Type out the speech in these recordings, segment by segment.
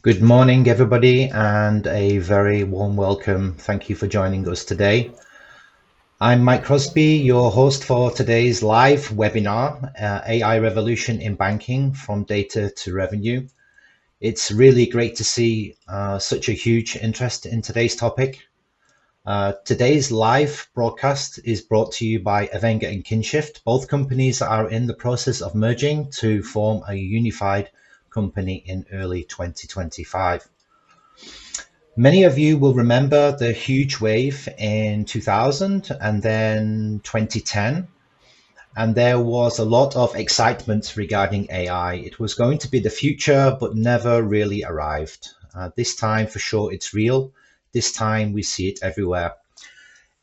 Good morning, everybody, and a very warm welcome. Thank you for joining us today. I'm Mike Crosby, your host for today's live webinar, AI Revolution in Banking from Data to Revenue. It's really great to see such a huge interest in today's topic. Today's live broadcast is brought to you by Avenger and Kinshift. Both companies are in the process of merging to form a unified company in early 2025. Many of you will remember the huge wave in 2000 and then 2010. And there was a lot of excitement regarding AI. It was going to be the future, but never really arrived. This time, for sure, it's real. This time, we see it everywhere.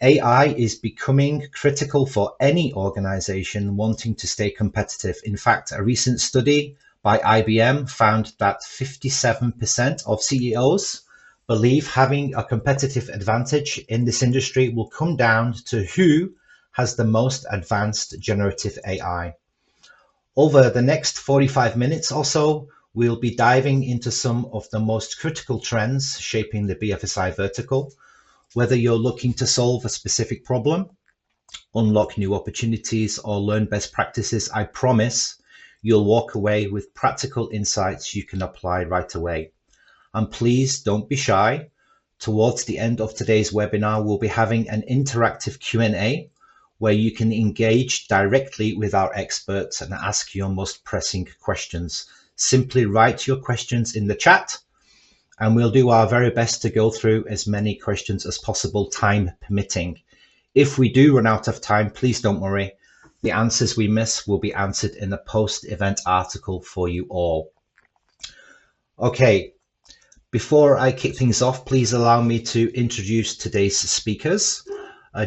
AI is becoming critical for any organization wanting to stay competitive. In fact, a recent study by IBM found that 57% of CEOs believe having a competitive advantage in this industry will come down to who has the most advanced generative AI. Over the next 45 minutes or so, we'll be diving into some of the most critical trends shaping the BFSI vertical. Whether you're looking to solve a specific problem, unlock new opportunities, or learn best practices, I promise you'll walk away with practical insights you can apply right away. And please don't be shy. Towards the end of today's webinar, we'll be having an interactive Q&A where you can engage directly with our experts and ask your most pressing questions. Simply write your questions in the chat and we'll do our very best to go through as many questions as possible, time permitting. If we do run out of time, please don't worry. The answers we miss will be answered in a post-event article for you all. Okay. Before I kick things off, please allow me to introduce today's speakers.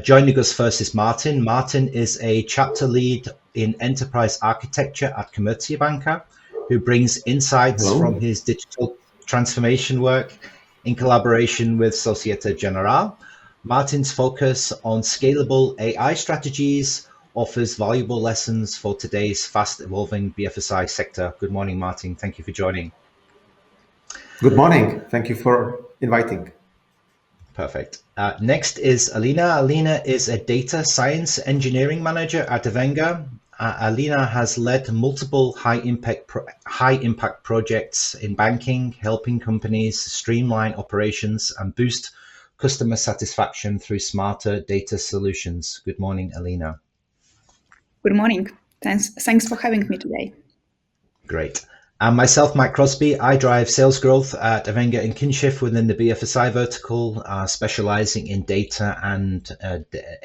Joining us first is Martin. Martin is a chapter lead in enterprise architecture at Komerční banka, who brings insights from his digital transformation work in collaboration with Société Générale. Martin's focus on scalable AI strategies offers valuable lessons for today's fast-evolving BFSI sector. Good morning, Martin. Thank you for joining. Good morning. Thank you for inviting. Perfect. Next is Alina. Alina is a data science engineering manager at Avenger. Alina has led multiple high-impact projects in banking, helping companies streamline operations and boost customer satisfaction through smarter data solutions. Good morning, Alina. Good morning. Thanks for having me today. Great. And myself, Mike Crosby, I drive sales growth at Avenger and Kinshift within the BFSI vertical, specializing in data and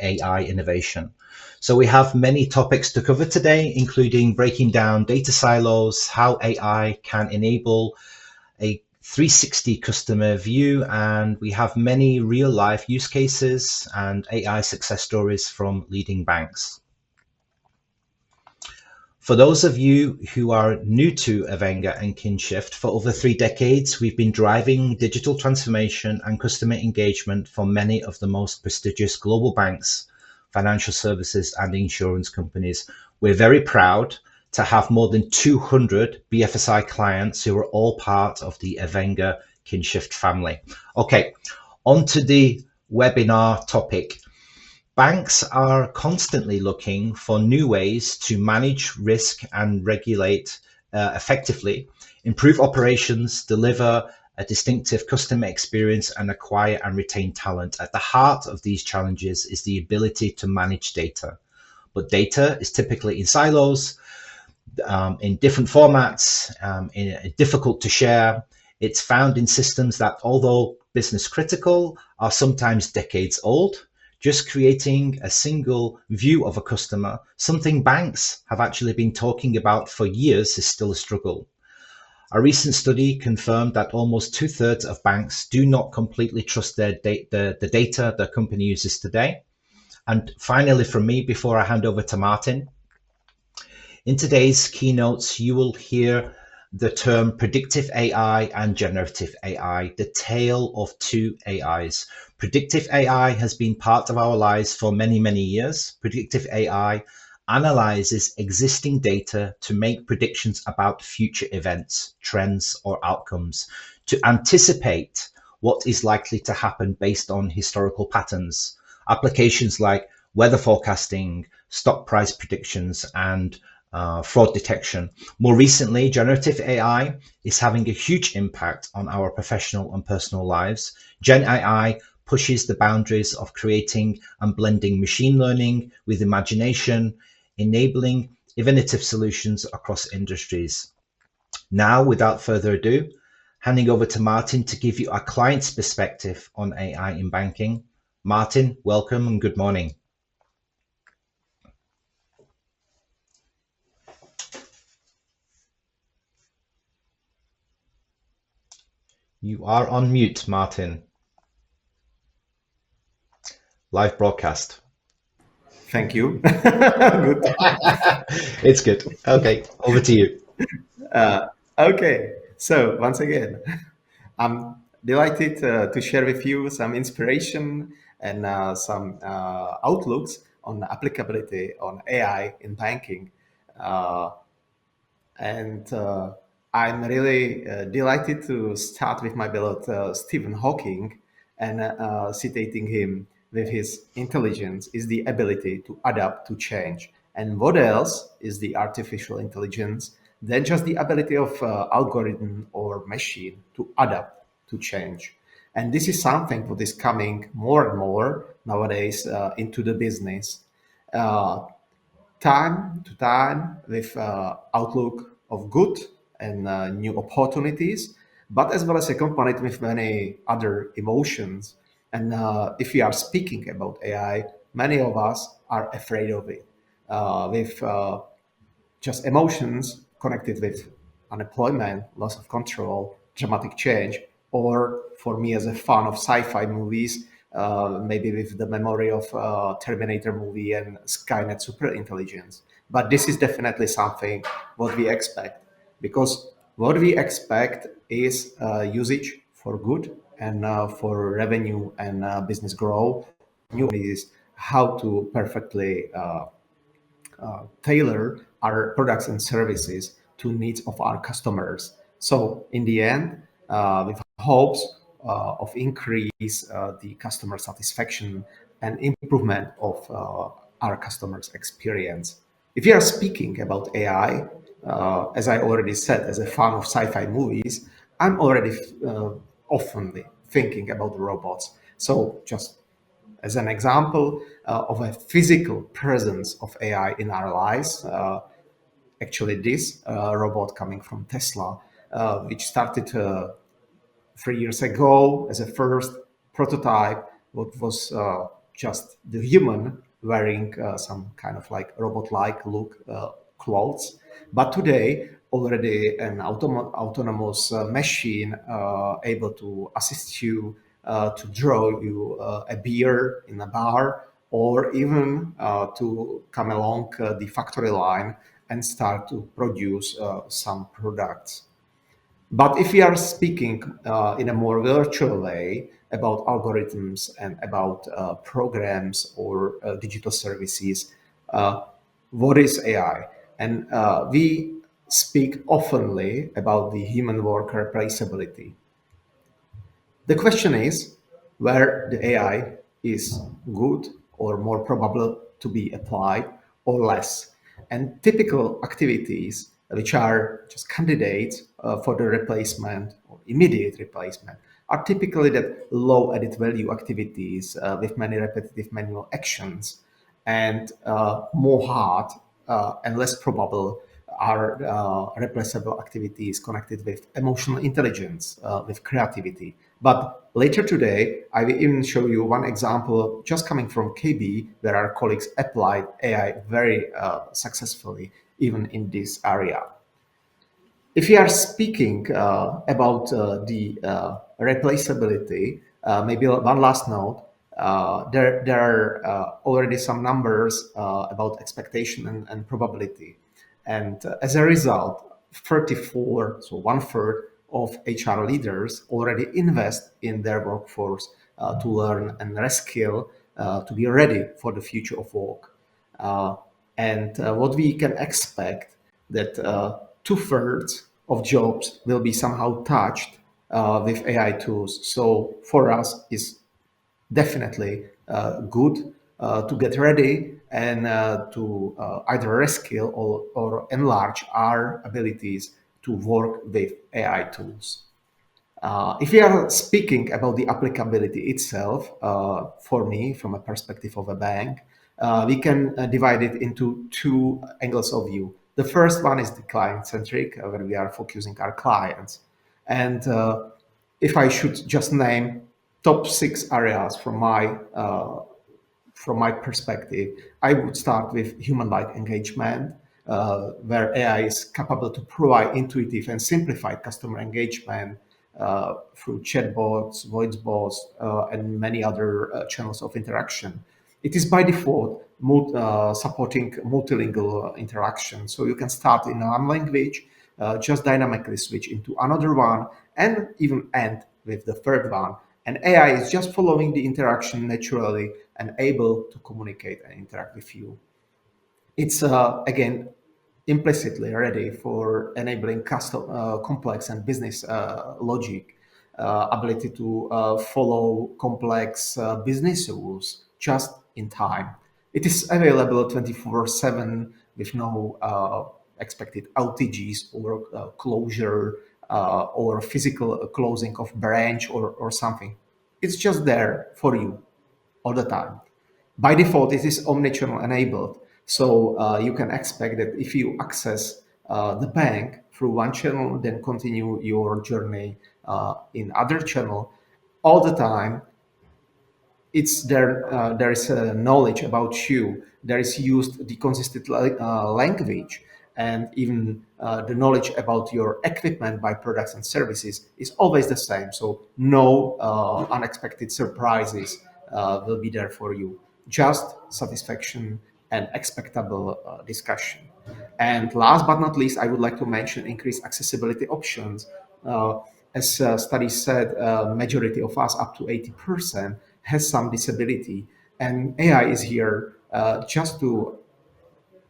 AI innovation. So we have many topics to cover today, including breaking down data silos, how AI can enable a 360 customer view, and we have many real life use cases and AI success stories from leading banks. For those of you who are new to Avenger and Kinshift, for over 3 decades, we've been driving digital transformation and customer engagement for many of the most prestigious global banks, financial services, and insurance companies. We're very proud to have more than 200 BFSI clients who are all part of the Avenger Kinshift family. Okay, on to the webinar topic. Banks are constantly looking for new ways to manage risk and regulate effectively, improve operations, deliver a distinctive customer experience, and acquire and retain talent. At the heart of these challenges is the ability to manage data. But data is typically in silos, in different formats, difficult to share. It's found in systems that, although business critical, are sometimes decades old. Just creating a single view of a customer, something banks have actually been talking about for years, is still a struggle. A recent study confirmed that almost 2/3 of banks do not completely trust the data their company uses today. And finally, from me, before I hand over to Martin, in today's keynotes, you will hear the term predictive AI and generative AI, the tale of two AIs. Predictive AI has been part of our lives for many, many years. Predictive AI analyzes existing data to make predictions about future events, trends, or outcomes, to anticipate what is likely to happen based on historical patterns. Applications like weather forecasting, stock price predictions, and fraud detection. More recently, generative AI is having a huge impact on our professional and personal lives. Gen AI pushes the boundaries of creating and blending machine learning with imagination, enabling innovative solutions across industries. Now, without further ado, handing over to Martin to give you a client's perspective on AI in banking. Martin, welcome and good morning. You are on mute, Martin. Live broadcast. Thank you. Good. It's good. Okay, over to you. Okay, so once again, I'm delighted to share with you some inspiration and some outlooks on the applicability on AI in banking. And I'm really delighted to start with my beloved Stephen Hawking and citating him with his intelligence is the ability to adapt to change. And what else is the artificial intelligence than just the ability of algorithm or machine to adapt to change? And this is something that is coming more and more nowadays into the business. Time to time with outlook of good and new opportunities, but as well as accompanied with many other emotions. And if we are speaking about AI, many of us are afraid of it, with just emotions connected with unemployment, loss of control, dramatic change, or for me as a fan of sci-fi movies, maybe with the memory of Terminator movie and Skynet superintelligence. But this is definitely something what we expect, because what we expect is usage for good and for revenue and business growth. New is how to perfectly tailor our products and services to needs of our customers. So in the end, with hopes of increase the customer satisfaction and improvement of our customers' experience. If you are speaking about AI, as I already said, as a fan of sci-fi movies, I'm already often thinking about robots. So just as an example of a physical presence of AI in our lives. Actually, this robot coming from Tesla, which started 3 years ago as a first prototype, what was just the human wearing some kind of like robot-like look clothes. But today, already an autonomous machine able to assist you to draw you a beer in a bar, or even to come along the factory line and start to produce some products. But if we are speaking in a more virtual way about algorithms and about programs or digital services, what is AI? And we speak oftenly about the human work replaceability. The question is where the AI is good or more probable to be applied or less. And typical activities which are just candidates for the replacement or immediate replacement are typically that low added value activities with many repetitive manual actions, and more hard and less probable are replaceable activities connected with emotional intelligence, with creativity. But later today, I will even show you one example just coming from KB, where our colleagues applied AI very successfully, even in this area. If we are speaking about the replaceability, maybe one last note. There are already some numbers about expectation and probability. And as a result, 34, so one third of HR leaders already invest in their workforce to learn and reskill to be ready for the future of work. And what we can expect that 2/3 of jobs will be somehow touched with AI tools. So for us, is definitely good to get ready and to either reskill or enlarge our abilities to work with AI tools. If we are speaking about the applicability itself, for me, from a perspective of a bank, we can divide it into two angles of view. The first one is the client-centric, where we are focusing our clients. And if I should just name top 6 areas from my perspective, I would start with human-like engagement, where AI is capable to provide intuitive and simplified customer engagement through chatbots, voice bots, and many other channels of interaction. It is by default supporting multilingual interaction. So you can start in one language, just dynamically switch into another one, and even end with the third one. And AI is just following the interaction naturally and able to communicate and interact with you. It's again implicitly ready for enabling custom, complex and business logic, ability to follow complex business rules just in time. It is available 24/7 with no expected outages or closure or physical closing of branch or something. It's just there for you all the time. By default, it is omnichannel enabled. So you can expect that if you access the bank through one channel, then continue your journey in other channel all the time. It's there. There is knowledge about you. There is used the consistent language, and even the knowledge about your equipment by products and services is always the same. So no unexpected surprises will be there for you. Just satisfaction and expectable discussion. And last but not least, I would like to mention increased accessibility options. As studies said, majority of us, up to 80%, has some disability, and AI is here just to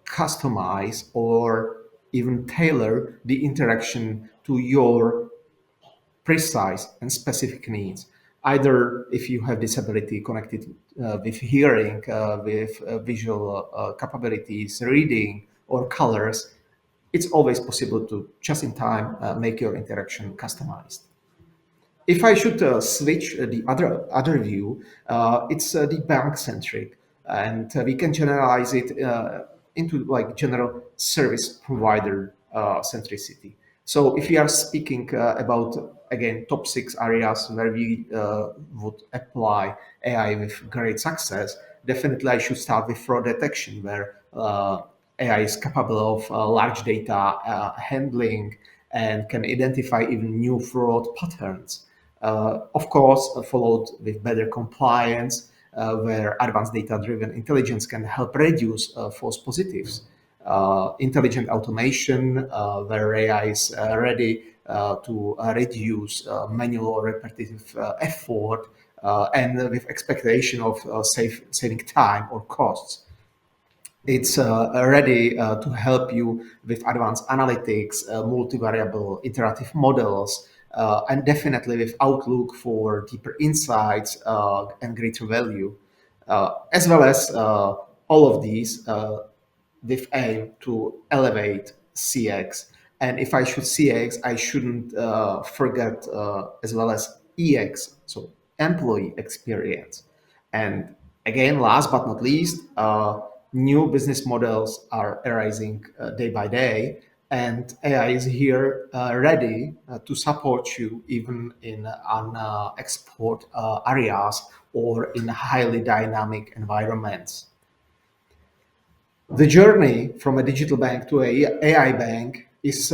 customize or even tailor the interaction to your precise and specific needs. Either if you have disability connected with hearing, with visual capabilities, reading, or colors, it's always possible to just in time make your interaction customized. If I should switch the other view, it's the bank centric, and we can generalize it into like general service provider centricity. So if we are speaking about again top 6 areas where we would apply AI with great success, definitely I should start with fraud detection, where AI is capable of large data handling and can identify even new fraud patterns. Of course, followed with better compliance, where advanced data-driven intelligence can help reduce false positives. Intelligent automation, where AI is ready to reduce manual or repetitive effort, and with expectation of saving time or costs. It's ready to help you with advanced analytics, multivariable iterative models, and definitely with outlook for deeper insights and greater value, as well as all of these with aim to elevate CX. And if I should CX, I shouldn't forget as well as EX, so employee experience. And again, last but not least, new business models are arising day by day, and AI is here ready to support you even in export areas or in highly dynamic environments. The journey from a digital bank to a AI bank is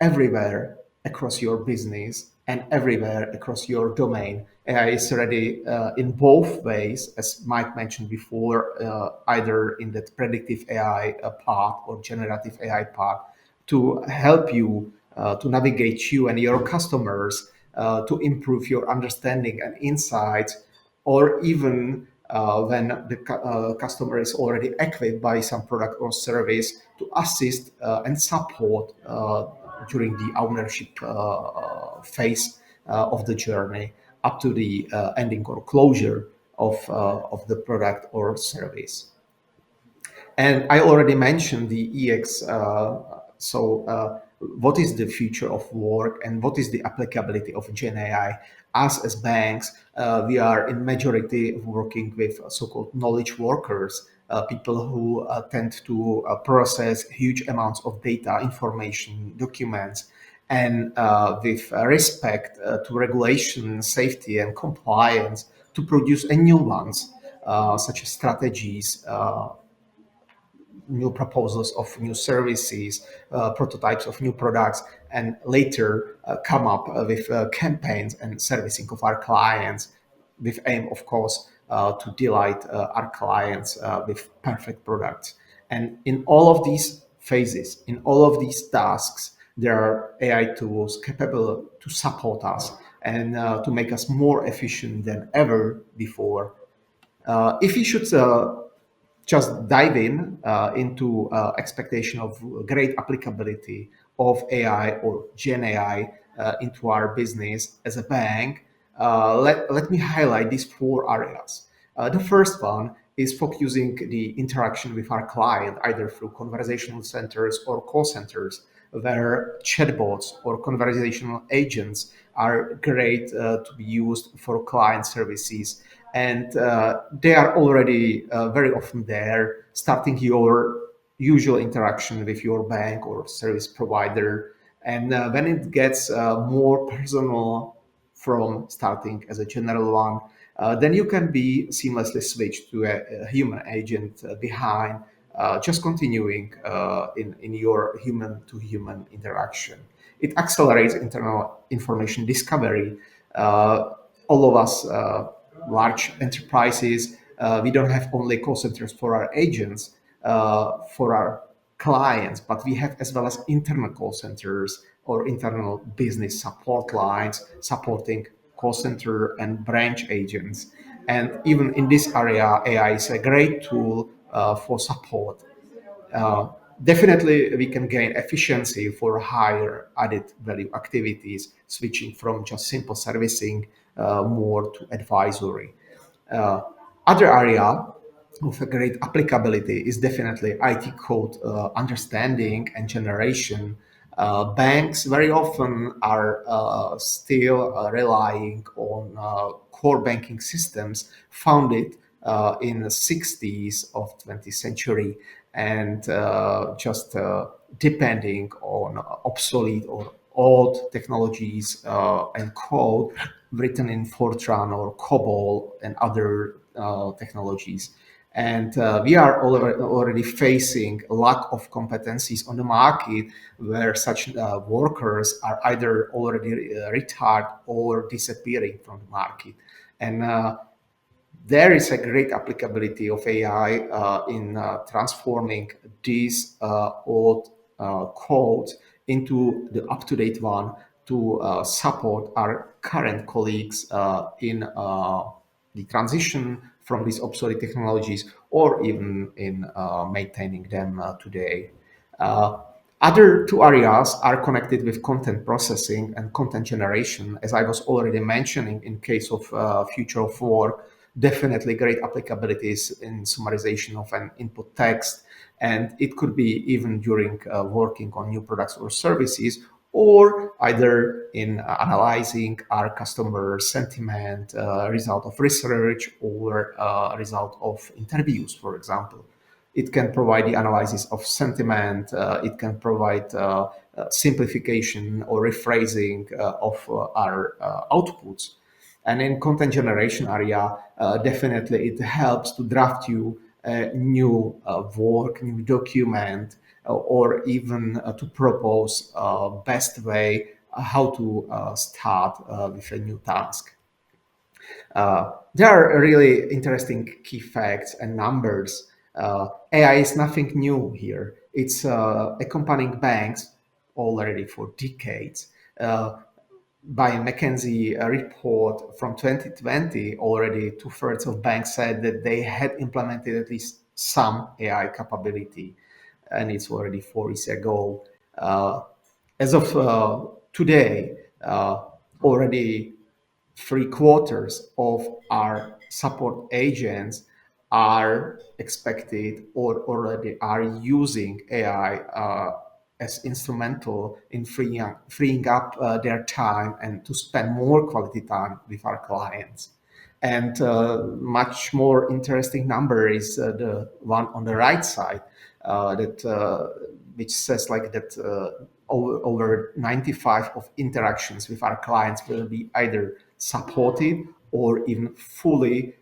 everywhere across your business and everywhere across your domain. AI is ready in both ways, as Mike mentioned before, either in that predictive AI part or generative AI part, to help you to navigate you and your customers to improve your understanding and insights, or even when the customer is already equipped by some product or service to assist and support during the ownership phase of the journey up to the ending or closure of the product or service. And I already mentioned the EX. What is the future of work and what is the applicability of Gen AI? Us as banks, we are in majority working with so-called knowledge workers, people who tend to process huge amounts of data, information, documents, and with respect to regulation, safety, and compliance to produce a new ones, such as strategies, new proposals of new services, prototypes of new products, and later come up with campaigns and servicing of our clients with aim, of course, to delight our clients with perfect products. And in all of these phases, in all of these tasks, there are AI tools capable to support us and to make us more efficient than ever before. If we should just dive in into expectation of great applicability of AI or Gen AI into our business as a bank, let me highlight these four areas. The first one is focusing the interaction with our client, either through conversational centers or call centers, where chatbots or conversational agents are great to be used for client services. And they are already very often there, starting your usual interaction with your bank or service provider. And when it gets more personal from starting as a general one, then you can be seamlessly switched to a human agent behind, just continuing in your human-to-human interaction. It accelerates internal information discovery. All of us large enterprises, we don't have only call centers for our agents, for our clients, but we have as well as internal call centers or internal business support lines supporting call center and branch agents. And even in this area, AI is a great tool for support. Uh, Definitely, we can gain efficiency for higher added value activities, switching from just simple servicing more to advisory. Uh, Other area of a great applicability is definitely IT code understanding and generation. Banks very often are still relying on core banking systems founded in the 60s of 20th century and just depending on obsolete or old technologies and code written in Fortran or COBOL and other technologies. And we are already facing a lack of competencies on the market where such workers are either already retired or disappearing from the market. And there is a great applicability of AI in transforming these old codes into the up-to-date one to support our current colleagues in the transition from these obsolete technologies or even in maintaining them today. Other two areas are connected with content processing and content generation. As I was already mentioning, in case of future of work, definitely great applicabilities in summarization of an input text. And it could be even during working on new products or services, or either in analyzing our customer sentiment, result of research, or result of interviews, for example. It can provide the analysis of sentiment. It can provide simplification or rephrasing of our outputs. And in content generation area, definitely it helps to draft you a new work, new document, or even to propose best way how to start with a new task. There are really interesting key facts and numbers. AI is nothing new here. It's accompanying banks already for decades. by McKinsey report from 2020, already 2/3 of banks said that they had implemented at least some AI capability, and it's already 4 years ago. As of today, already 3/4 of our support agents are expected or already are using AI as instrumental in freeing up their time and to spend more quality time with our clients. And much more interesting number is the one on the right side which says like that over 95 of interactions with our clients will be either supported or even fully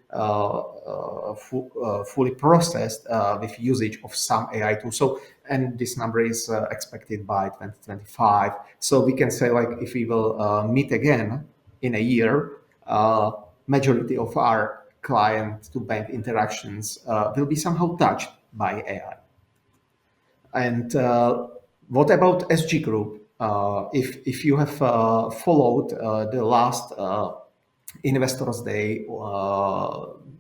processed with usage of some AI tool. So, and this number is expected by 2025. So we can say like if we will meet again in a year, majority of our client to bank interactions will be somehow touched by AI. And what about SG Group? If you have followed the last Investors Day,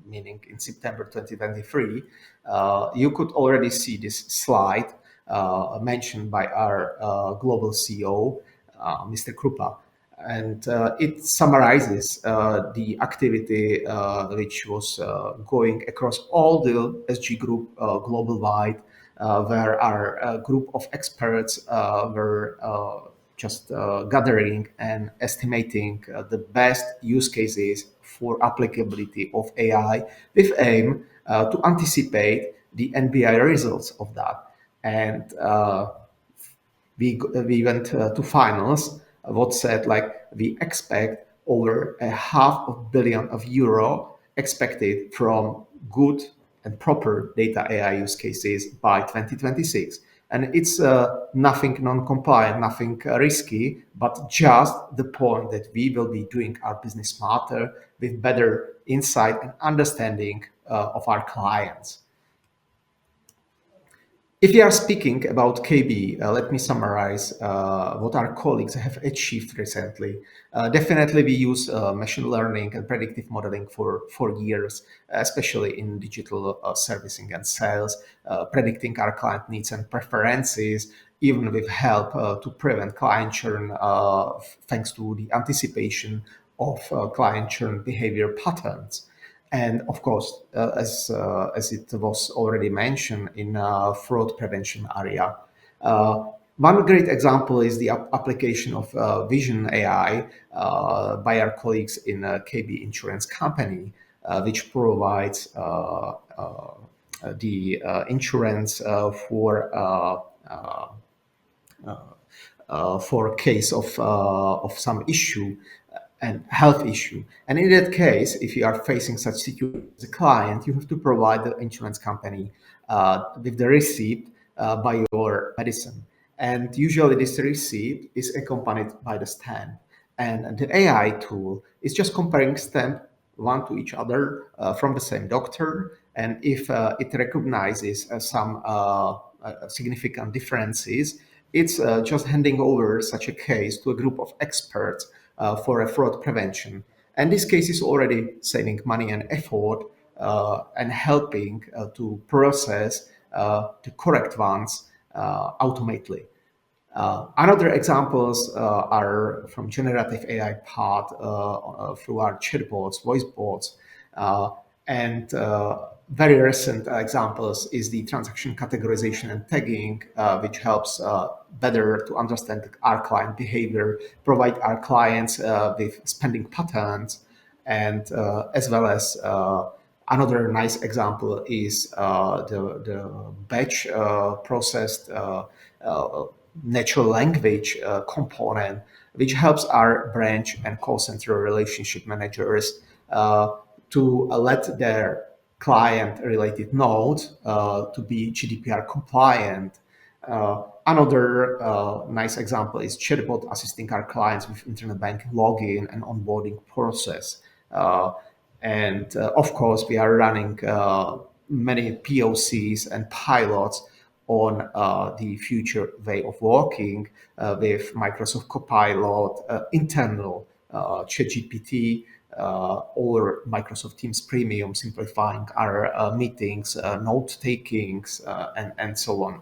meaning in September 2023, you could already see this slide mentioned by our global CEO, Mr. Krupa. And it summarizes the activity which was going across all the SG Group global wide, where our group of experts were just gathering and estimating the best use cases for applicability of AI with aim to anticipate the NBI results of that. And we went to finals. What said like we expect over €500 million expected from good and proper data AI use cases by 2026. And it's nothing non-compliant, nothing risky, but just the point that we will be doing our business smarter with better insight and understanding of our clients. If we are speaking about KB, let me summarize what our colleagues have achieved recently. Definitely, we use machine learning and predictive modeling for years, especially in digital servicing and sales, predicting our client needs and preferences, even with help to prevent client churn, thanks to the anticipation of client churn behavior patterns. And of course, as it was already mentioned in fraud prevention area, one great example is the application of Vision AI by our colleagues in KB Insurance Company, which provides the insurance for case of some issue and health issue. And in that case, if you are facing such situation as a client, you have to provide the insurance company with the receipt by your medicine. And usually this receipt is accompanied by the stamp. And the AI tool is just comparing stamp one to each other from the same doctor. And if it recognizes some significant differences, it's just handing over such a case to a group of experts for a fraud prevention. And this case is already saving money and effort and helping to process the correct ones automatically. Another examples are from generative AI part through our chatbots, voice bots, and very recent examples is the transaction categorization and tagging, which helps better to understand our client behavior, provide our clients with spending patterns, and as well as another nice example is the batch processed natural language component, which helps our branch and call center relationship managers to let their client-related nodes to be GDPR compliant. Another nice example is chatbot assisting our clients with internet banking login and onboarding process. Of course, we are running many POCs and pilots on the future way of working with Microsoft Copilot, internal ChatGPT, or Microsoft Teams Premium, simplifying our meetings, note-takings, and so on.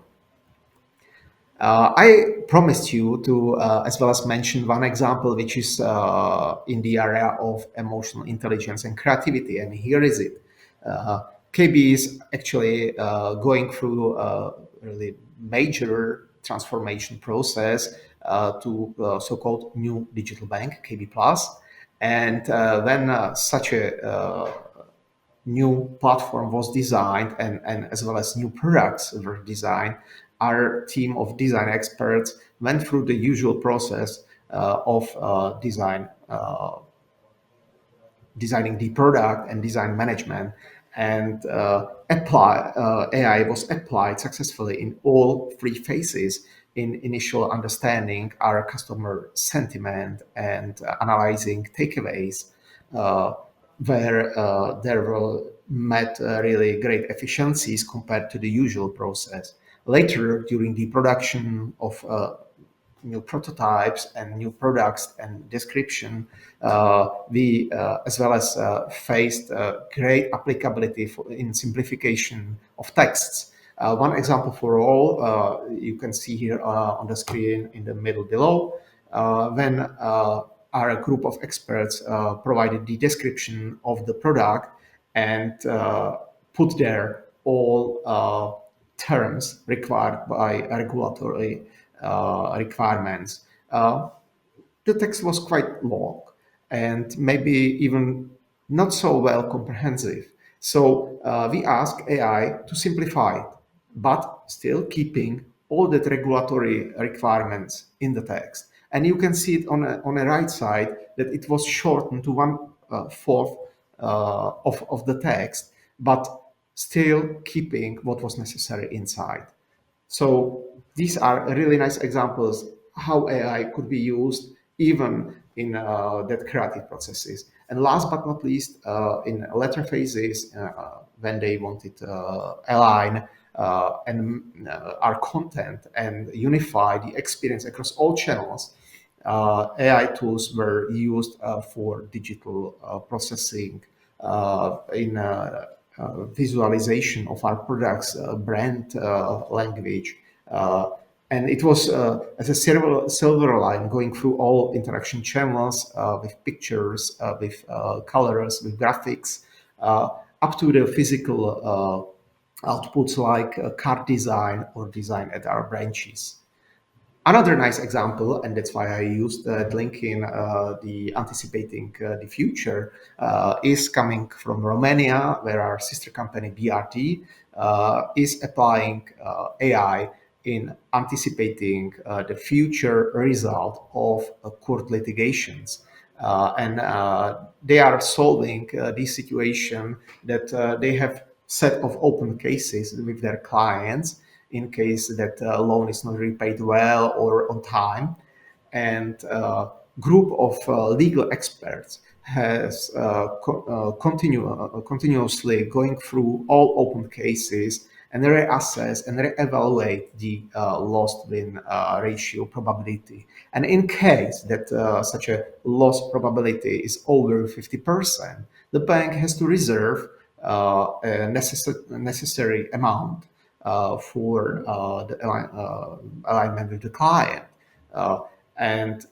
I promised you to, as well as mention one example, which is in the area of emotional intelligence and creativity, and here is it. KB is actually going through a really major transformation process to so-called new digital bank, KB Plus. And when such a new platform was designed and as well as new products were designed, our team of design experts went through the usual process of designing the product and design management, and AI was applied successfully in all three phases: in initial understanding our customer sentiment and analyzing takeaways, where there were met really great efficiencies compared to the usual process. Later, during the production of new prototypes and new products and description, we as well as faced great applicability in simplification of texts. One example for all, you can see here on the screen in the middle below, when our group of experts provided the description of the product and put there all terms required by regulatory requirements. The text was quite long and maybe even not so well comprehensive. So we asked AI to simplify it, but still keeping all that regulatory requirements in the text. And you can see it on the right side that it was shortened to 1/4 of the text, but still keeping what was necessary inside. So these are really nice examples how AI could be used even in that creative processes. And last but not least, in later phases, when they wanted to align our content and unify the experience across all channels, AI tools were used for digital processing, in visualization of our products, brand language. And it was as a silver line going through all interaction channels with pictures, with colors, with graphics, up to the physical outputs like card design or design at our branches. Another nice example, and that's why I used that link in the anticipating the future, is coming from Romania, where our sister company BRT is applying AI in anticipating the future result of court litigations. And they are solving this situation that they have set of open cases with their clients in case that loan is not repaid well or on time. And group of legal experts has continuously going through all open cases and reassess and reevaluate the loss-win ratio probability. And in case that such a loss probability is over 50%, the bank has to reserve a necessary amount for the alignment with the client. And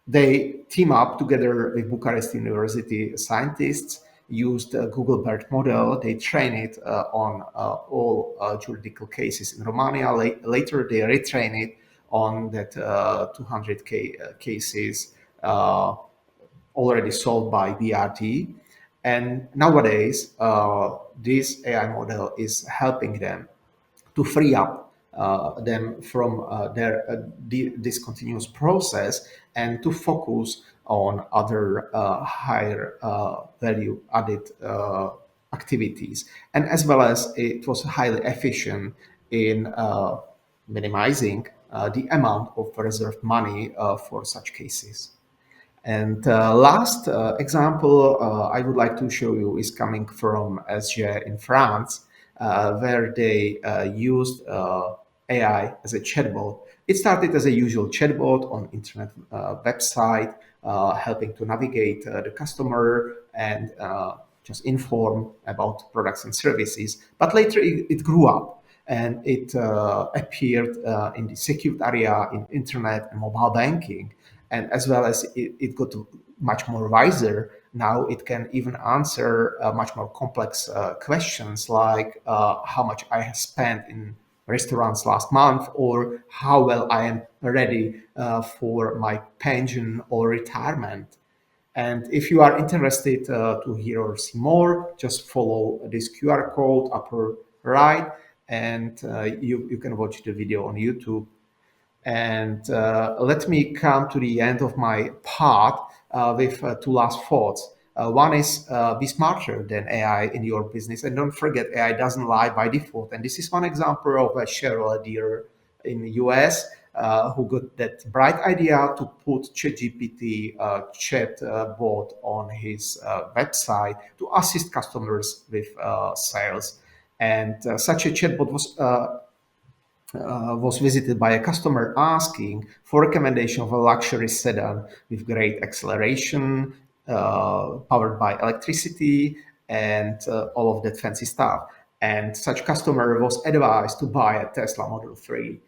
they team up together with Bucharest University scientists, used Google BERT model. They train it on all juridical cases in Romania. Later, they retrain it on that 200 cases already solved by BRT. And nowadays, this AI model is helping them to free up them from this continuous process and to focus on other higher value added activities. And as well as it was highly efficient in minimizing the amount of reserved money for such cases. And last example I would like to show you is coming from SG in France. where they used AI as a chatbot. It started as a usual chatbot on internet website, helping to navigate the customer and just inform about products and services. But later it grew up and it appeared in the secured area in internet and mobile banking. And as well as it got much more wiser. Now it can even answer much more complex questions like how much I have spent in restaurants last month, or how well I am ready for my pension or retirement. And if you are interested to hear or see more, just follow this QR code upper right, and you can watch the video on YouTube. And let me come to the end of my part with two last thoughts. One is be smarter than AI in your business. And don't forget, AI doesn't lie by default. And this is one example of a Cheryl dealer in the US who got that bright idea to put ChatGPT chat bot on his website to assist customers with sales. And such a chatbot was visited by a customer asking for recommendation of a luxury sedan with great acceleration, powered by electricity, and all of that fancy stuff. And such customer was advised to buy a Tesla Model 3.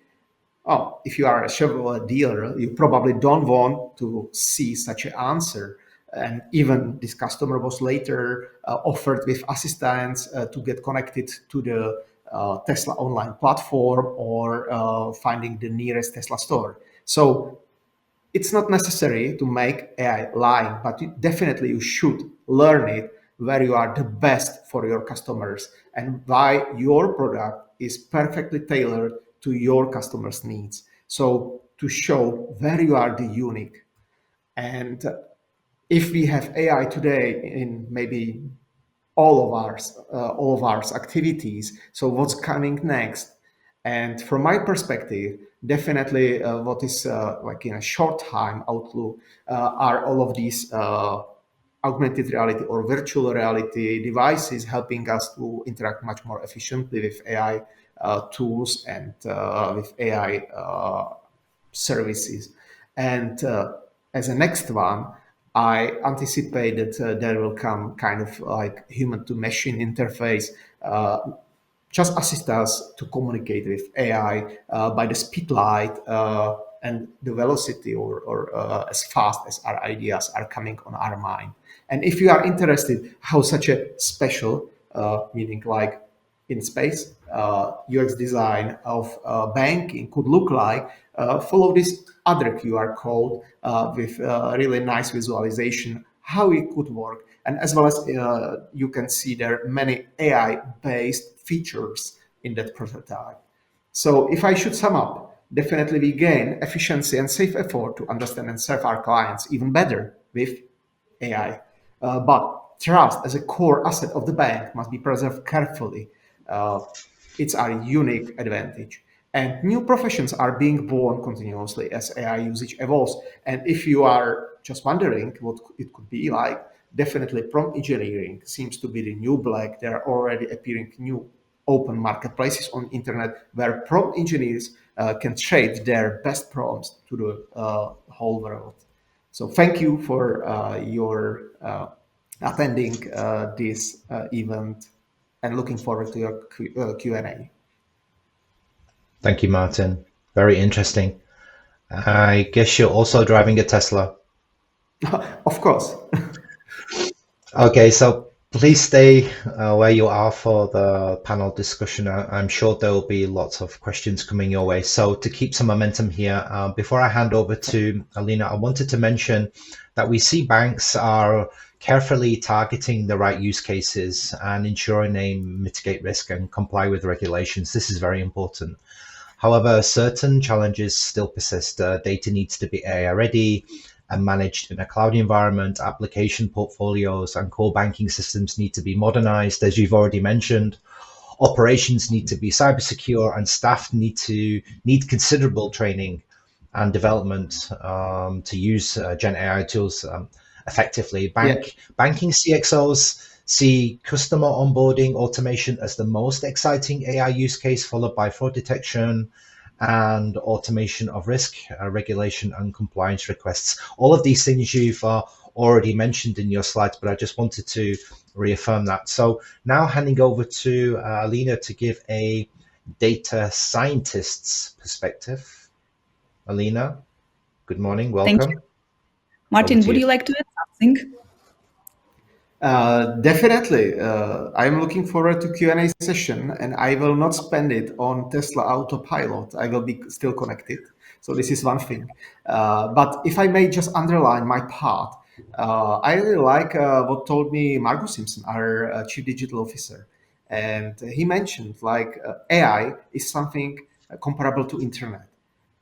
Oh, if you are a Chevrolet dealer, you probably don't want to see such an answer. And even this customer was later offered with assistance to get connected to the Tesla online platform or finding the nearest Tesla store. So it's not necessary to make AI lying, but definitely you should learn it where you are the best for your customers and why your product is perfectly tailored to your customers' needs. So to show where you are the unique. And if we have AI today in maybe all of our activities, so what's coming next? And from my perspective, definitely what is like in a short time outlook are all of these augmented reality or virtual reality devices helping us to interact much more efficiently with AI tools and with AI services. And as a next one, I anticipate that there will come kind of like human to machine interface, just assist us to communicate with AI by the speed light and the velocity or as fast as our ideas are coming on our mind. And if you are interested how such a special, meaning like in space, UX design of banking could look like, follow this other QR code with really nice visualization, how it could work. And as well as you can see there are many AI-based features in that prototype. So if I should sum up, definitely we gain efficiency and save effort to understand and serve our clients even better with AI. But trust as a core asset of the bank must be preserved carefully. It's our unique advantage. And new professions are being born continuously as AI usage evolves. And if you are just wondering what it could be like, definitely prompt engineering seems to be the new black. There are already appearing new open marketplaces on internet where prompt engineers can trade their best prompts to the whole world. So thank you for your attending this event and looking forward to your Q&A. Thank you, Martin. Very interesting. I guess you're also driving a Tesla. Of course. Okay, so please stay where you are for the panel discussion. I'm sure there will be lots of questions coming your way. So to keep some momentum here, before I hand over to Alina, I wanted to mention that we see banks are carefully targeting the right use cases and ensuring they mitigate risk and comply with regulations. This is very important. However, certain challenges still persist. Data needs to be AI ready and managed in a cloud environment. Application portfolios and core banking systems need to be modernized, as you've already mentioned. Operations need to be cyber secure, and staff need considerable training and development to use Gen AI tools effectively. Banking CXOs see customer onboarding automation as the most exciting AI use case, followed by fraud detection and automation of risk, regulation and compliance requests. All of these things you've already mentioned in your slides, but I just wanted to reaffirm that. So now handing over to Alina to give a data scientist's perspective. Alina, good morning, welcome. Thank you. Martin, would you like to add something? Definitely. I'm looking forward to Q&A session, and I will not spend it on Tesla Autopilot. I will be still connected. So this is one thing. But if I may just underline my part, I really like what told me Margus Simpson, our Chief Digital Officer. And he mentioned like AI is something comparable to internet.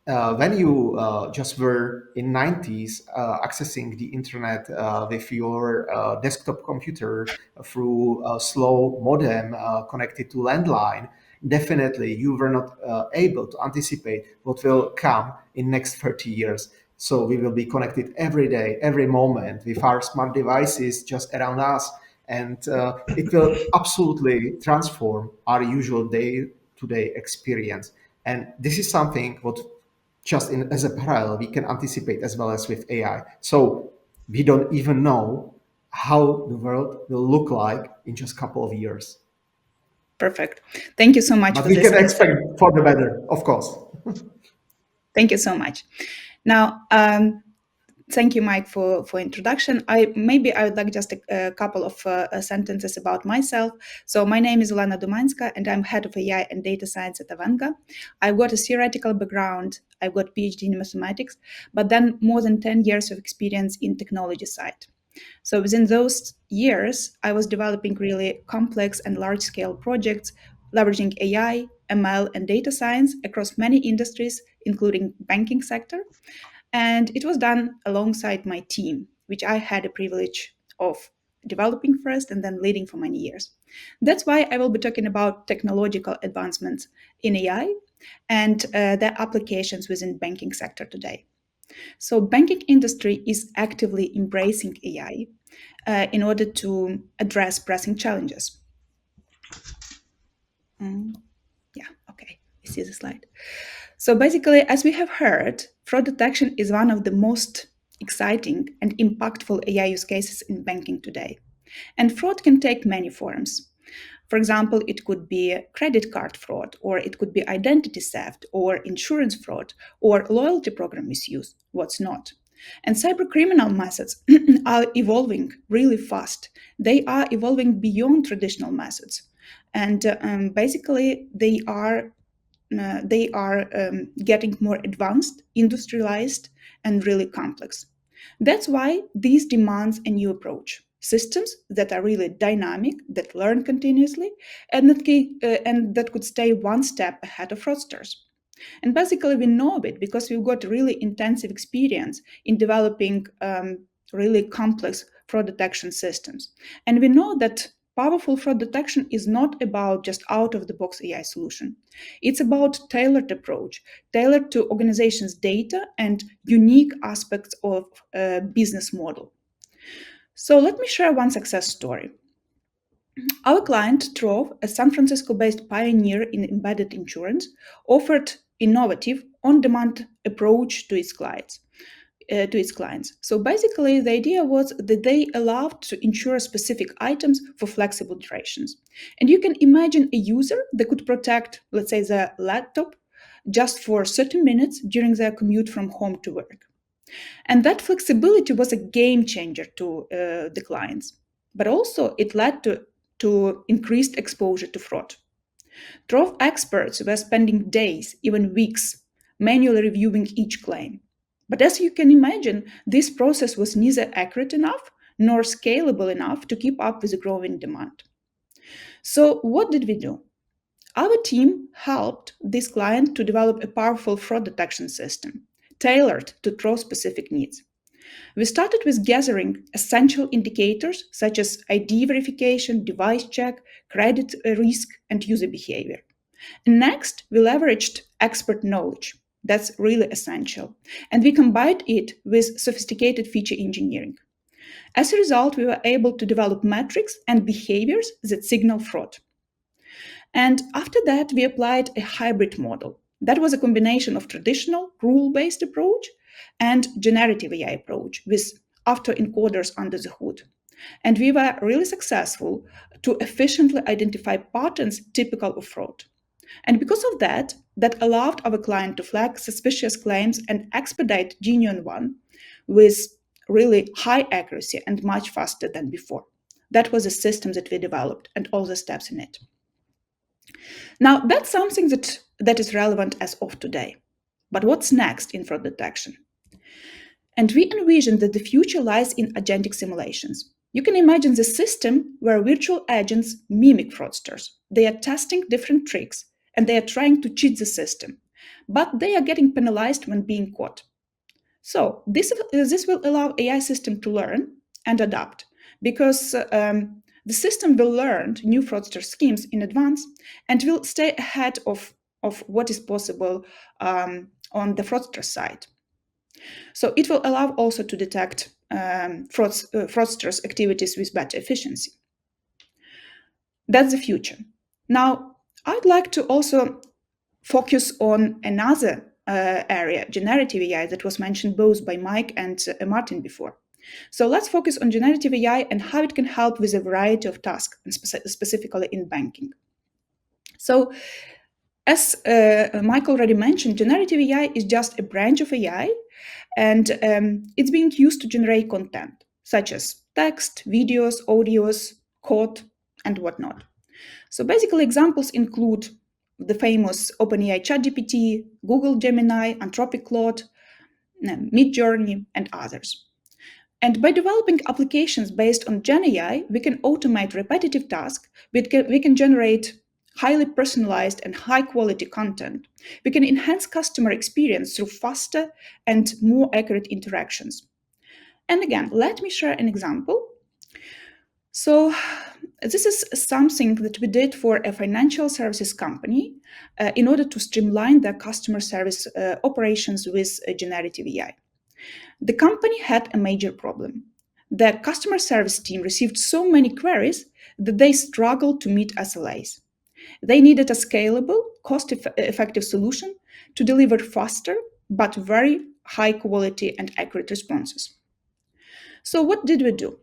When you just were in 90s accessing the internet with your desktop computer through a slow modem connected to landline, definitely you were not able to anticipate what will come in next 30 years. So we will be connected every day, every moment with our smart devices just around us. And it will absolutely transform our usual day-to-day experience. And this is something what just as a parallel we can anticipate as well as with AI. So we don't even know how the world will look like in just a couple of years. Perfect. Thank you so much But for we this. can expect for the better, of course. Thank you so much. Now, thank you, Mike, for introduction. I would like just a couple of sentences about myself. So my name is Olena Dumanska, and I'm head of AI and data science at Banka. I've got a theoretical background. I've got PhD in mathematics, but then more than 10 years of experience in technology side. So within those years, I was developing really complex and large-scale projects, leveraging AI, ML, and data science across many industries, including banking sector. And it was done alongside my team, which I had the privilege of developing first and then leading for many years. That's why I will be talking about technological advancements in AI and their applications within banking sector today. So banking industry is actively embracing AI in order to address pressing challenges. Yeah, okay, I see the slide. So basically, as we have heard, fraud detection is one of the most exciting and impactful AI use cases in banking today. And fraud can take many forms. For example, it could be credit card fraud, or it could be identity theft, or insurance fraud, or loyalty program misuse, what's not. And cybercriminal methods are evolving really fast. They are evolving beyond traditional methods. And basically, they are getting more advanced, industrialized, and really complex. That's why this demands a new approach. Systems that are really dynamic, that learn continuously, and that could stay one step ahead of fraudsters. And basically, we know it because we've got really intensive experience in developing really complex fraud detection systems. And we know that powerful fraud detection is not about just out-of-the-box AI solution. It's about tailored approach, tailored to organizations' data and unique aspects of a business model. So let me share one success story. Our client, Trove, a San Francisco-based pioneer in embedded insurance, offered innovative, on-demand approach to its clients. So basically, the idea was that they allowed to insure specific items for flexible durations. And you can imagine a user that could protect, let's say, their laptop just for 30 minutes during their commute from home to work. And that flexibility was a game changer to the clients. But also, it led to increased exposure to fraud. Trove experts were spending days, even weeks, manually reviewing each claim. But as you can imagine, this process was neither accurate enough nor scalable enough to keep up with the growing demand. So, what did we do? Our team helped this client to develop a powerful fraud detection system tailored to Trove specific needs. We started with gathering essential indicators such as ID verification, device check, credit risk, and user behavior. And next, we leveraged expert knowledge. That's really essential. And we combined it with sophisticated feature engineering. As a result, we were able to develop metrics and behaviors that signal fraud. And after that, we applied a hybrid model. That was a combination of traditional rule-based approach and generative AI approach with autoencoders under the hood. And we were really successful to efficiently identify patterns typical of fraud. And because of that, that allowed our client to flag suspicious claims and expedite genuine one with really high accuracy and much faster than before. That was a system that we developed and all the steps in it. Now, that's something that is relevant as of today. But what's next in fraud detection? And we envision that the future lies in agentic simulations. You can imagine the system where virtual agents mimic fraudsters. They are testing different tricks and they are trying to cheat the system, but they are getting penalized when being caught. So this will allow AI system to learn and adapt because the system will learn new fraudster schemes in advance and will stay ahead of what is possible on the fraudster side. So it will allow also to detect fraudsters' activities with better efficiency. That's the future. Now, I'd like to also focus on another area, generative AI, that was mentioned both by Mike and Martin before. So let's focus on generative AI and how it can help with a variety of tasks, and specifically in banking. So as Mike already mentioned, generative AI is just a branch of AI, and it's being used to generate content, such as text, videos, audios, code, and whatnot. So basically examples include the famous OpenAI ChatGPT, Google Gemini, Anthropic Claude, Midjourney, and others. And by developing applications based on Gen AI, we can automate repetitive tasks, we can generate highly personalized and high-quality content. We can enhance customer experience through faster and more accurate interactions. And again, let me share an example. So this is something that we did for a financial services company in order to streamline their customer service operations with generative AI. The company had a major problem. The customer service team received so many queries that they struggled to meet SLAs. They needed a scalable, cost-effective solution to deliver faster but very high quality and accurate responses. So what did we do?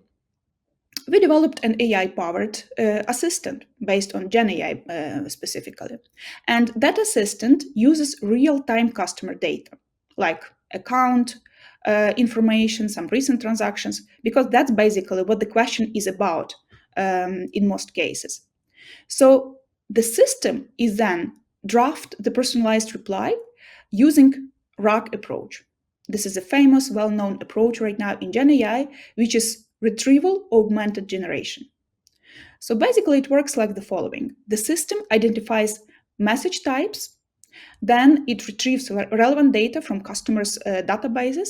We developed an AI-powered assistant based on Gen AI specifically. And that assistant uses real-time customer data, like account information, some recent transactions, because that's basically what the question is about in most cases. So the system is then draft the personalized reply using RAG approach. This is a famous, well-known approach right now in Gen AI, which is retrieval augmented generation. So basically it works like the following. The system identifies message types, then it retrieves relevant data from customers' databases,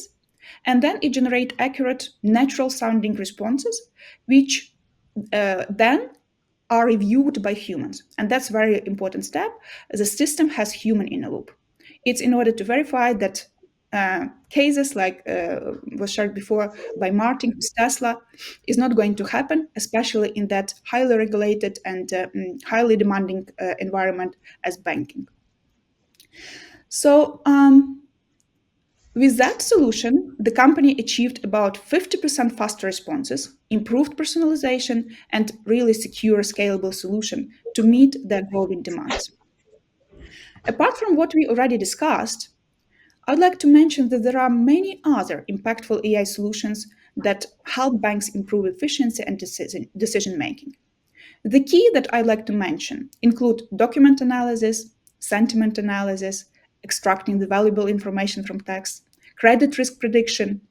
and then it generates accurate, natural-sounding responses, which then are reviewed by humans. And that's a very important step. The system has human in a loop. It's in order to verify that cases like was shared before by Martin with Tesla is not going to happen, especially in that highly regulated and highly demanding environment as banking. So with that solution, the company achieved about 50% faster responses, improved personalization, and really secure, scalable solution to meet their growing demands. Apart from what we already discussed, I'd like to mention that there are many other impactful AI solutions that help banks improve efficiency and decision making. The key that I'd like to mention include document analysis, sentiment analysis, extracting the valuable information from text, credit risk prediction,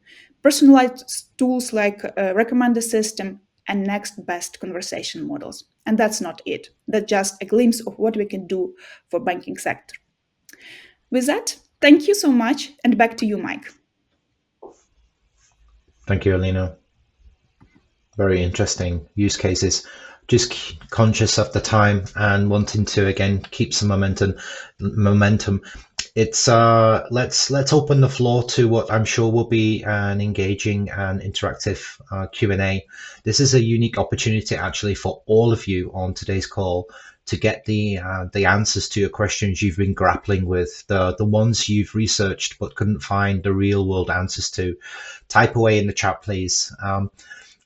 personalized tools like recommender system, and next best conversation models. And that's not it. That's just a glimpse of what we can do for banking sector. With that, thank you so much, and back to you, Mike. Thank you, Alina. Very interesting use cases. Just conscious of the time and wanting to again keep some momentum. It's let's open the floor to what I'm sure will be an engaging and interactive Q&A. This is a unique opportunity actually for all of you on today's call to get the answers to your questions you've been grappling with, the ones you've researched but couldn't find the real world answers to. Type away in the chat, please.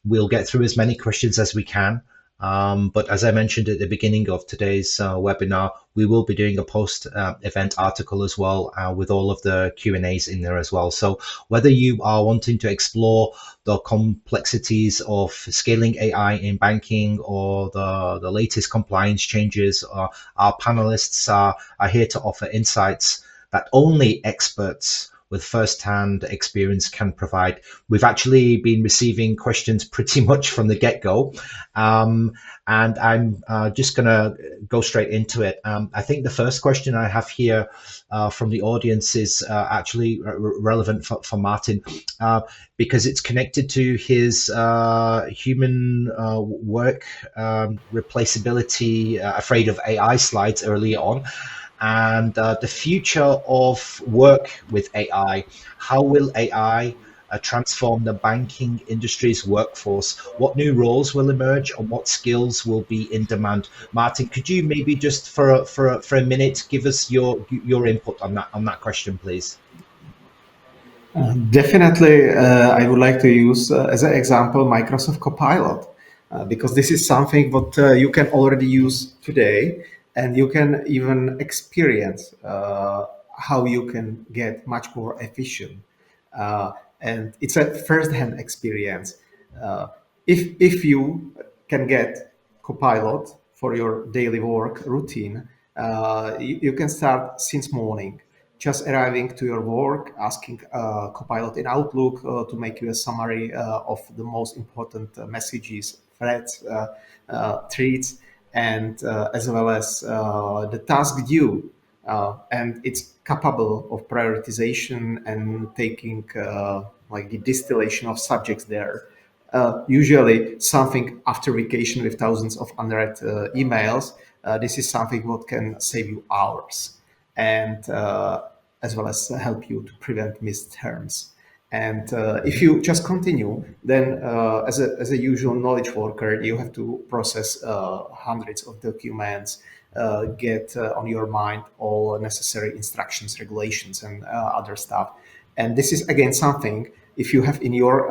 We'll get through as many questions as we can. But as I mentioned at the beginning of today's webinar, we will be doing a post-event article as well with all of the Q&As in there as well. So whether you are wanting to explore the complexities of scaling AI in banking or the latest compliance changes, our panelists are here to offer insights that only experts with first-hand experience can provide. We've actually been receiving questions pretty much from the get-go, and I'm just going to go straight into it. I think the first question I have here from the audience is actually relevant for Martin because it's connected to his human work replaceability, afraid of AI slides earlier on. And the future of work with AI. How will AI transform the banking industry's workforce? What new roles will emerge and what skills will be in demand? Martin, could you maybe just for a minute give us your input on that question, please? Definitely, I would like to use as an example Microsoft Copilot because this is something that you can already use today, and you can even experience how you can get much more efficient. And it's a first-hand experience. If you can get Copilot for your daily work routine, you can start since morning. Just arriving to your work, asking Copilot in Outlook to make you a summary of the most important messages, threads, tweets, and as well as the task due. And it's capable of prioritization and taking like the distillation of subjects there. Usually something after vacation with thousands of unread emails. This is something what can save you hours, and as well as help you to prevent missed terms. And if you just continue, then as a usual knowledge worker, you have to process hundreds of documents, get on your mind all necessary instructions, regulations, and other stuff. And this is again something, if you have in your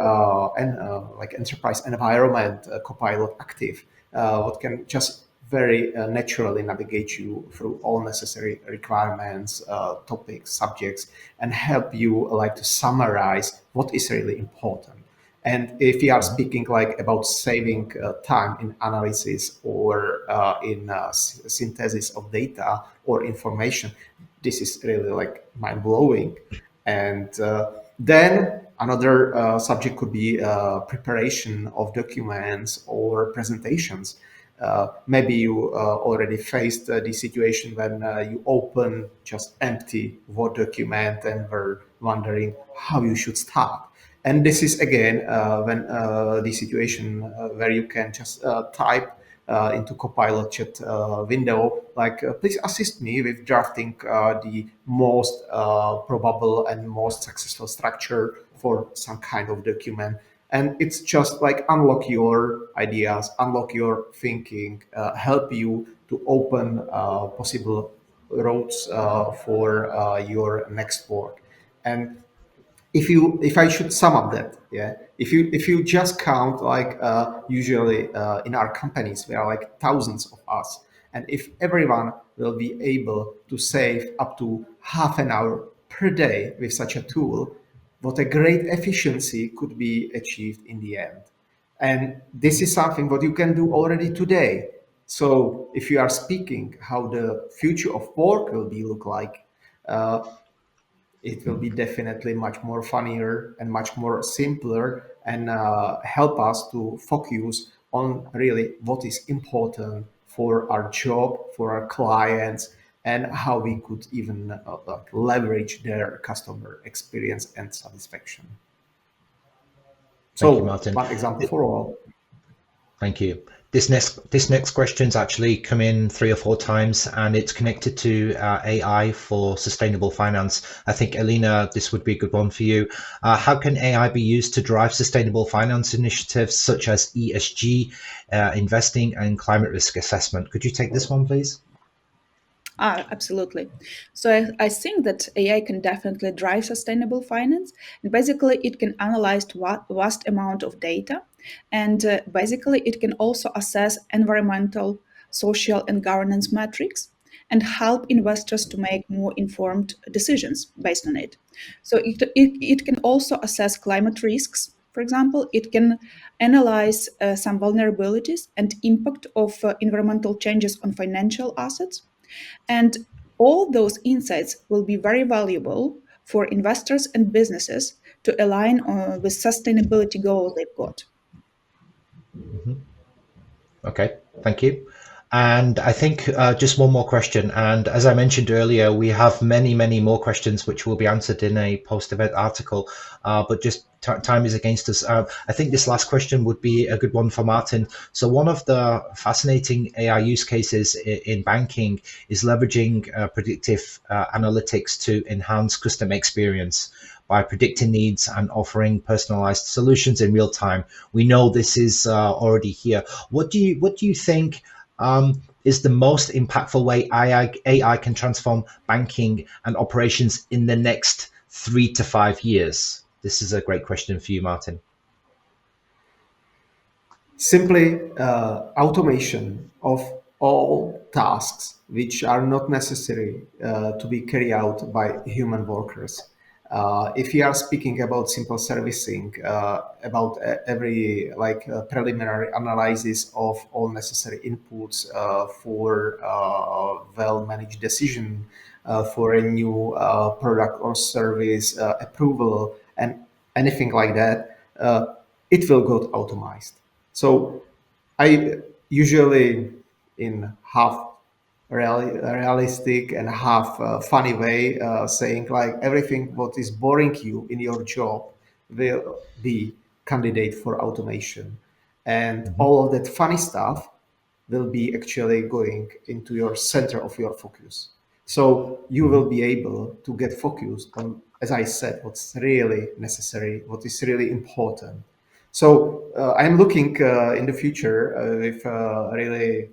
like enterprise environment Copilot active, what can just very naturally navigate you through all necessary requirements, topics, subjects, and help you like to summarize what is really important. And if we are speaking like about saving time in analysis or in synthesis of data or information, this is really like mind blowing. And then another subject could be preparation of documents or presentations. Maybe you already faced the situation when you open just empty Word document and were wondering how you should start. And this is again when the situation where you can just type into Copilot chat window, like please assist me with drafting the most probable and most successful structure for some kind of document. And it's just like unlock your ideas, unlock your thinking, help you to open possible roads for your next work. And if I should sum up that, yeah, if you just count like usually in our companies there are like thousands of us, and if everyone will be able to save up to half an hour per day with such a tool, what a great efficiency could be achieved in the end. And this is something what you can do already today. So if you are speaking how the future of work will be look like, it will be definitely much more funnier and much more simpler, and help us to focus on really what is important for our job, for our clients, and how we could even leverage their customer experience and satisfaction. Thank you, So Martin. one example for all. Thank you. This next question's actually come in 3 or 4 times, and it's connected to AI for sustainable finance. I think, Alina, this would be a good one for you. How can AI be used to drive sustainable finance initiatives such as ESG, investing, and climate risk assessment? Could you take this one, please? Absolutely. So I think that AI can definitely drive sustainable finance. And basically, it can analyze vast amount of data, and basically, it can also assess environmental, social, and governance metrics, and help investors to make more informed decisions based on it. So it can also assess climate risks. For example, it can analyze some vulnerabilities and impact of environmental changes on financial assets, and all those insights will be very valuable for investors and businesses to align with sustainability goals they've got. Okay, thank you. And I think just one more question. And as I mentioned earlier, we have many, many more questions which will be answered in a post-event article. But just time is against us. I think this last question would be a good one for Martin. So one of the fascinating AI use cases in banking is leveraging predictive analytics to enhance customer experience by predicting needs and offering personalized solutions in real time. We know this is already here. What do you think is the most impactful way AI can transform banking and operations in the next 3 to 5 years? This is a great question for you, Martin. Simply automation of all tasks which are not necessary to be carried out by human workers. If we are speaking about simple servicing, about every preliminary analysis of all necessary inputs for well-managed decision, for a new product or service approval, and anything like that, it will get automated. So I usually, in half realistic and half funny way, saying like everything what is boring you in your job will be candidate for automation, and all of that funny stuff will be actually going into your center of your focus. So you will be able to get focused on, as I said, what's really necessary, what is really important. So I'm looking in the future with really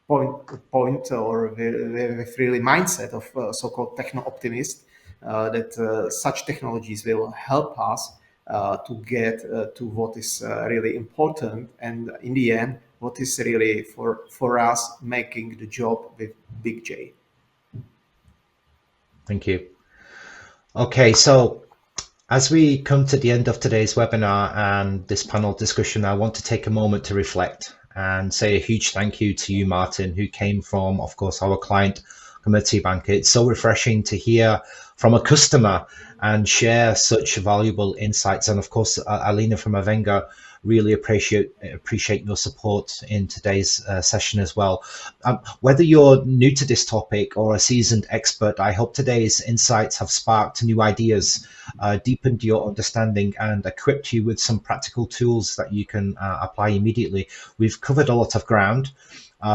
point or with really mindset of so-called techno-optimist, that such technologies will help us to get to what is really important, and in the end, what is really for us making the job with big J. Thank you. Okay, so as we come to the end of today's webinar and this panel discussion, I want to take a moment to reflect and say a huge thank you to you, Martin, who came from, of course, our client, Komerční banka. It's so refreshing to hear from a customer and share such valuable insights. And of course, Alina from Avenga, really appreciate your support in today's session as well. Whether you're new to this topic or a seasoned expert, I hope today's insights have sparked new ideas, deepened your understanding, and equipped you with some practical tools that you can apply immediately. We've covered a lot of ground,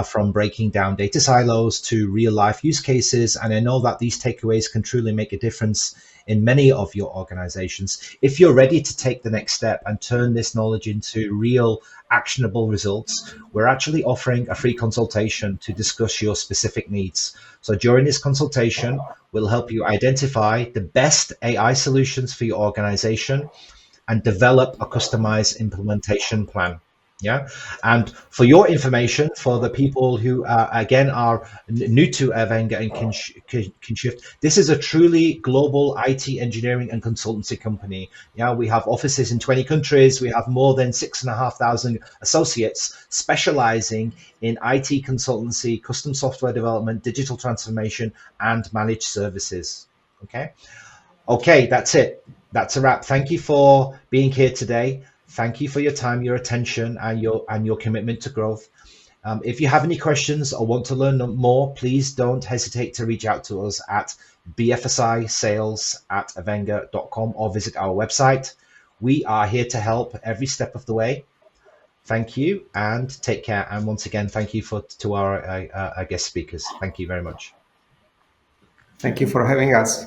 from breaking down data silos to real life use cases. And I know that these takeaways can truly make a difference in many of your organizations. If you're ready to take the next step and turn this knowledge into real actionable results, we're actually offering a free consultation to discuss your specific needs. So during this consultation, we'll help you identify the best AI solutions for your organization and develop a customized implementation plan. Yeah. And for your information, for the people who again are new to Avenga and can shift, this is a truly global IT engineering and consultancy company. Yeah, we have offices in 20 countries. We have more than 6,500 associates specializing in IT consultancy, custom software development, digital transformation, and managed services. Okay, that's it. That's a wrap. Thank you for being here today. Thank you for your time, your attention, and your commitment to growth. If you have any questions or want to learn more, please don't hesitate to reach out to us at bfsisales@avenga.com or visit our website. We are here to help every step of the way. thank you and take care. And once again, thank you to our guest speakers. Thank you very much. Thank you for having us.